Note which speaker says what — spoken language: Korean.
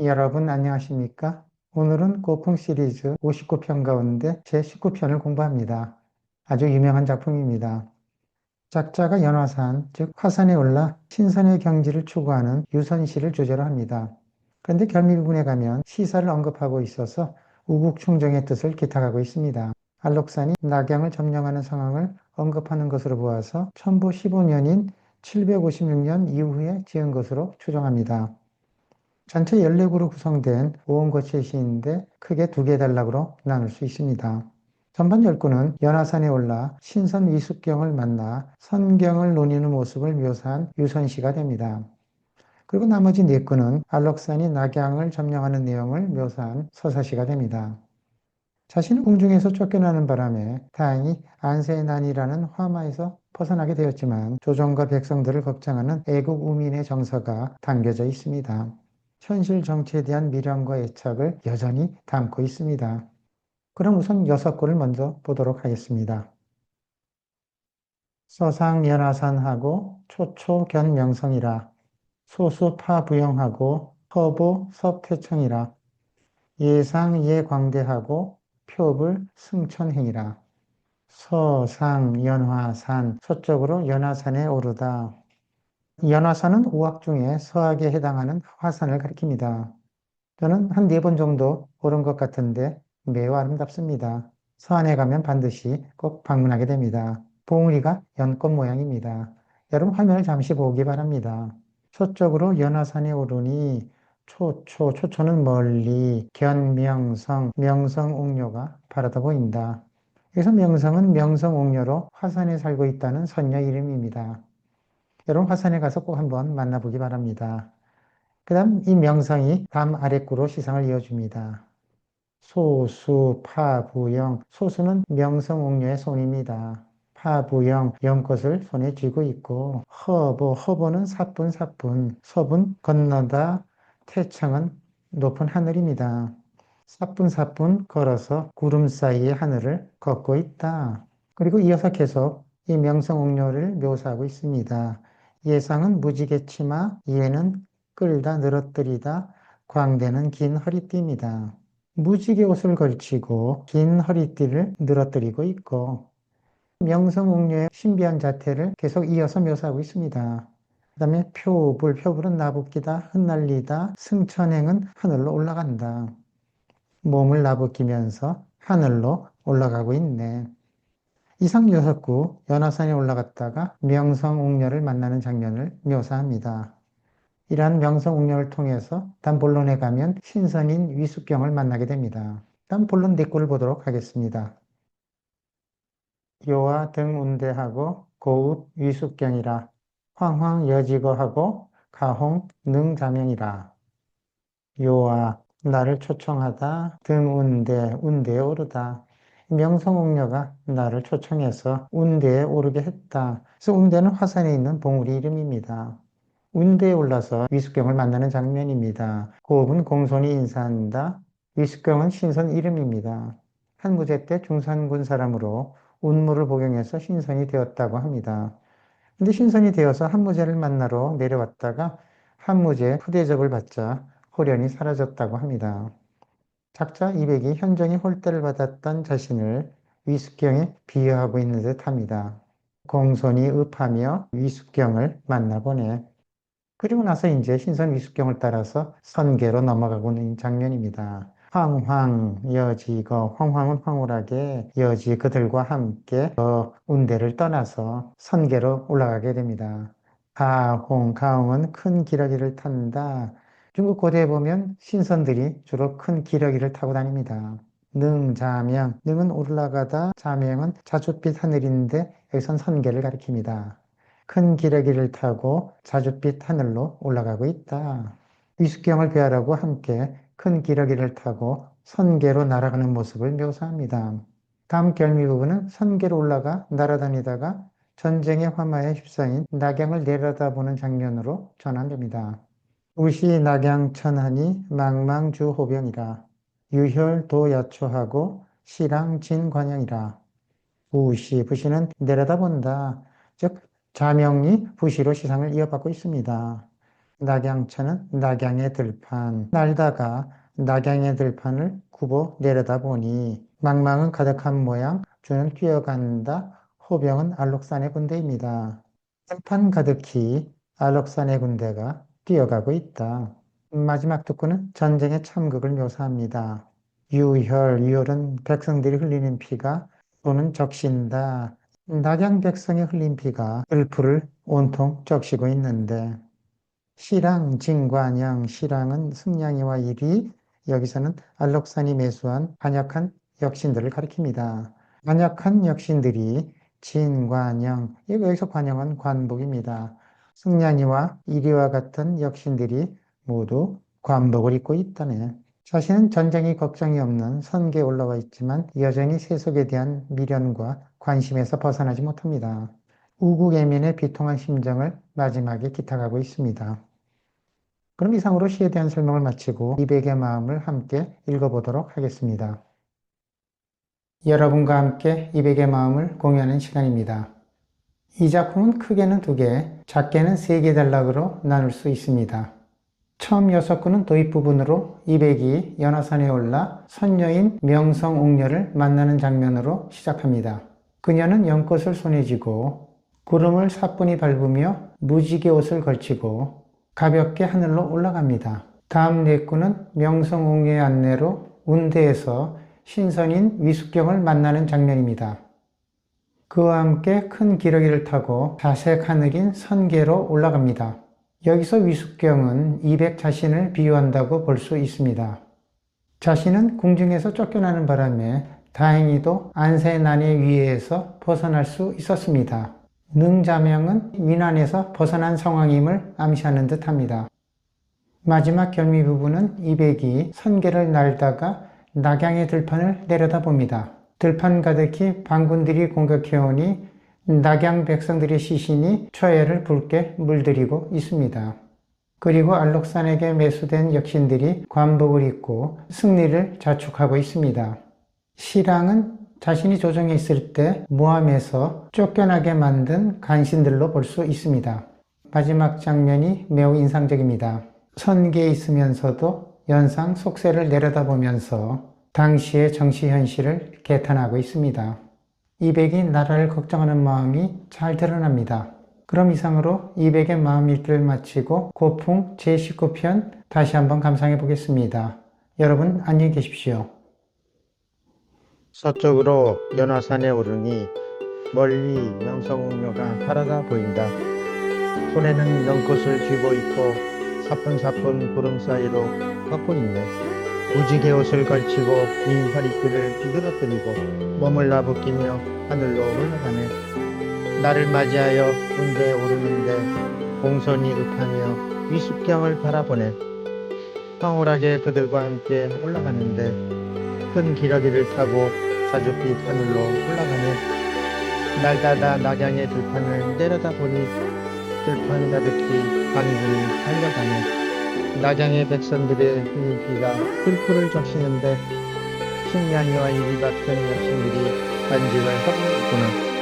Speaker 1: 여러분 안녕하십니까? 오늘은 고풍 시리즈 59편 가운데 제19편을 공부합니다. 아주 유명한 작품입니다. 작자가 연화산, 즉 화산에 올라 신선의 경지를 추구하는 유선시를 주제로 합니다. 그런데 결미 부분에 가면 시사를 언급하고 있어서 우국충정의 뜻을 기탁하고 있습니다. 안록산이 낙양을 점령하는 상황을 언급하는 것으로 보아서 천부 15년인 756년 이후에 지은 것으로 추정합니다. 전체 14구로 구성된 오원고치의 시인데 크게 두 개 단락으로 나눌 수 있습니다. 전반 10구는 연화산에 올라 신선 위숙경을 만나 선경을 논의는 모습을 묘사한 유선시가 됩니다. 그리고 나머지 4구는 안록산이 낙양을 점령하는 내용을 묘사한 서사시가 됩니다. 자신은 궁중에서 쫓겨나는 바람에 다행히 안세난이라는 화마에서 벗어나게 되었지만 조정과 백성들을 걱정하는 애국 우민의 정서가 담겨져 있습니다. 현실 정치에 대한 미련과 애착을 여전히 담고 있습니다. 그럼 우선 6구를 먼저 보도록 하겠습니다. 서상연화산하고 초초견명성이라 소수파부영하고 허보 섭태청이라 예상예광대하고 표불 승천행이라 서상연화산 서쪽으로 연화산에 오르다. 연화산은 우악 중에 서학에 해당하는 화산을 가리킵니다. 저는 한 4번 정도 오른 것 같은데 매우 아름답습니다. 서안에 가면 반드시 꼭 방문하게 됩니다. 봉우리가 연꽃 모양입니다. 여러분 화면을 잠시 보기 바랍니다. 서쪽으로 연화산에 오르니 초초는 멀리, 견명성, 명성옥녀가 바라다 보인다. 여기서 명성은 명성옥녀로 화산에 살고 있다는 선녀 이름입니다. 여러분 화산에 가서 꼭 한번 만나보기 바랍니다. 그 다음 이 명성이 담 아랫구로 시상을 이어줍니다. 소수, 파부영, 소수는 명성옥녀의 손입니다. 파부영, 연꽃을 손에 쥐고 있고 허보는 사뿐, 서분 건너다, 태청은 높은 하늘입니다. 사뿐 걸어서 구름 사이의 하늘을 걷고 있다. 그리고 이어서 계속 이 명성옥녀를 묘사하고 있습니다. 예상은 무지개치마, 예는 끌다 늘어뜨리다, 광대는 긴 허리띠입니다. 무지개 옷을 걸치고 긴 허리띠를 늘어뜨리고 있고 명성옥녀의 신비한 자태를 계속 이어서 묘사하고 있습니다. 그 다음에 표불은 나부끼다, 흩날리다, 승천행은 하늘로 올라간다. 몸을 나부끼면서 하늘로 올라가고 있네. 이상 6구 연화산에 올라갔다가 명성옥녀를 만나는 장면을 묘사합니다. 이러한 명성옥녀를 통해서 다음 본론에 가면 신선인 위숙경을 만나게 됩니다. 다음 본론 4구를 보도록 하겠습니다. 요하 등운대하고 고읍 위숙경이라 황황여지거하고 가홍 능자명이라. 요하 나를 초청하다 운대에 오르다. 명성옥녀가 나를 초청해서 운대에 오르게 했다. 그래서 운대는 화산에 있는 봉우리 이름입니다. 운대에 올라서 위숙경을 만나는 장면입니다. 고읍은 공손히 인사한다. 위숙경은 신선 이름입니다. 한무제 때 중산군 사람으로 운무를 복용해서 신선이 되었다고 합니다. 근데 신선이 되어서 한무제를 만나러 내려왔다가 한무제 후대접을 받자 홀연히 사라졌다고 합니다. 작자 이백이 현정이 홀대를 받았던 자신을 위숙경에 비유하고 있는 듯 합니다. 공손히 읍하며 위숙경을 만나보네. 그리고 나서 이제 신선 위숙경을 따라서 선계로 넘어가고 있는 장면입니다. 황황은 황홀하게 여지 그들과 함께 운대를 떠나서 선계로 올라가게 됩니다. 가홍은 큰 기러기를 탄다. 중국 고대에 보면 신선들이 주로 큰 기러기를 타고 다닙니다. 능은 올라가다, 자명은 자줏빛 하늘인데 여기선 선계를 가리킵니다. 큰 기러기를 타고 자줏빛 하늘로 올라가고 있다. 위숙경을 배하라고 함께 큰 기러기를 타고 선계로 날아가는 모습을 묘사합니다. 다음 결미 부분은 선계로 올라가 날아다니다가 전쟁의 화마에 휩싸인 낙양을 내려다보는 장면으로 전환됩니다. 우시 낙양천하니 망망주호병이라 유혈도야초하고 시랑진관양이라. 부시는 내려다본다. 즉 자명이 부시로 시상을 이어받고 있습니다. 낙양천은 낙양의 들판. 날다가 낙양의 들판을 굽어 내려다보니 망망은 가득한 모양, 주는 뛰어간다. 호병은 알록산의 군대입니다. 들판 가득히 알록산의 군대가 뛰어가고 있다. 마지막 독구는 전쟁의 참극을 묘사합니다. 유혈은 백성들이 흘리는 피가 또는 적신다. 낙양 백성이 흘린 피가 을풀을 온통 적시고 있는데 시랑, 진관영, 시랑은 승냥이와 일이 여기서는 알록산이 매수한 반역한 역신들을 가리킵니다. 반역한 역신들이 진관영, 여기서 관영은 관복입니다. 승냥이와 이리와 같은 역신들이 모두 관복을 입고 있다네. 자신은 전쟁이 걱정이 없는 선계에 올라와 있지만 여전히 세속에 대한 미련과 관심에서 벗어나지 못합니다. 우국애민의 비통한 심정을 마지막에 기탁하고 있습니다. 그럼 이상으로 시에 대한 설명을 마치고 이백의 마음을 함께 읽어보도록 하겠습니다. 여러분과 함께 이백의 마음을 공유하는 시간입니다. 이 작품은 크게는 2개, 작게는 3개 단락으로 나눌 수 있습니다. 처음 6구는 도입 부분으로 이백이 연화산에 올라 선녀인 명성옥녀를 만나는 장면으로 시작합니다. 그녀는 연꽃을 손에 쥐고 구름을 사뿐히 밟으며 무지개 옷을 걸치고 가볍게 하늘로 올라갑니다. 다음 4구는 명성옥녀의 안내로 운대에서 신선인 위숙경을 만나는 장면입니다. 그와 함께 큰 기러기를 타고 자색 하늘인 선계로 올라갑니다. 여기서 위숙경은 이백 자신을 비유한다고 볼 수 있습니다. 자신은 궁중에서 쫓겨나는 바람에 다행히도 안세난의 위해에서 벗어날 수 있었습니다. 능자명은 위난에서 벗어난 상황임을 암시하는 듯 합니다. 마지막 결미 부분은 이백이 선계를 날다가 낙양의 들판을 내려다봅니다. 들판 가득히 반군들이 공격해오니 낙양 백성들의 시신이 처해를 붉게 물들이고 있습니다. 그리고 알록산에게 매수된 역신들이 관복을 입고 승리를 자축하고 있습니다. 시랑은 자신이 조정에 있을 때 모함에서 쫓겨나게 만든 간신들로 볼 수 있습니다. 마지막 장면이 매우 인상적입니다. 선계에 있으면서도 연상 속세를 내려다보면서 당시의 정치 현실을 개탄하고 있습니다. 이백이 나라를 걱정하는 마음이 잘 드러납니다. 그럼 이상으로 이백의 마음 읽기를 마치고 고풍 제19편 다시 한번 감상해 보겠습니다. 여러분 안녕히 계십시오.
Speaker 2: 서쪽으로 연화산에 오르니 멀리 명성옥녀가 바라다 보인다. 손에는 연꽃을 쥐고 있고 사뿐사뿐 구름 사이로 걷고 있네. 무지개 옷을 걸치고 이 허리띠를 늘어뜨리고 몸을 나부끼며 하늘로 올라가네. 나를 맞이하여 운대에 오르는데 공손히 읍하며 위숙경을 바라보네. 황홀하게 그들과 함께 올라가는데 큰 기러기를 타고 사주빛 하늘로 올라가네. 날다다 낙양의 들판을 내려다보니 들판 가득히 관군이 달려가네. 낙양의 백성들의 이 비가 들풀을 적시는데 승냥이와 이리 같은 여신들이 반직을 하고 있구나.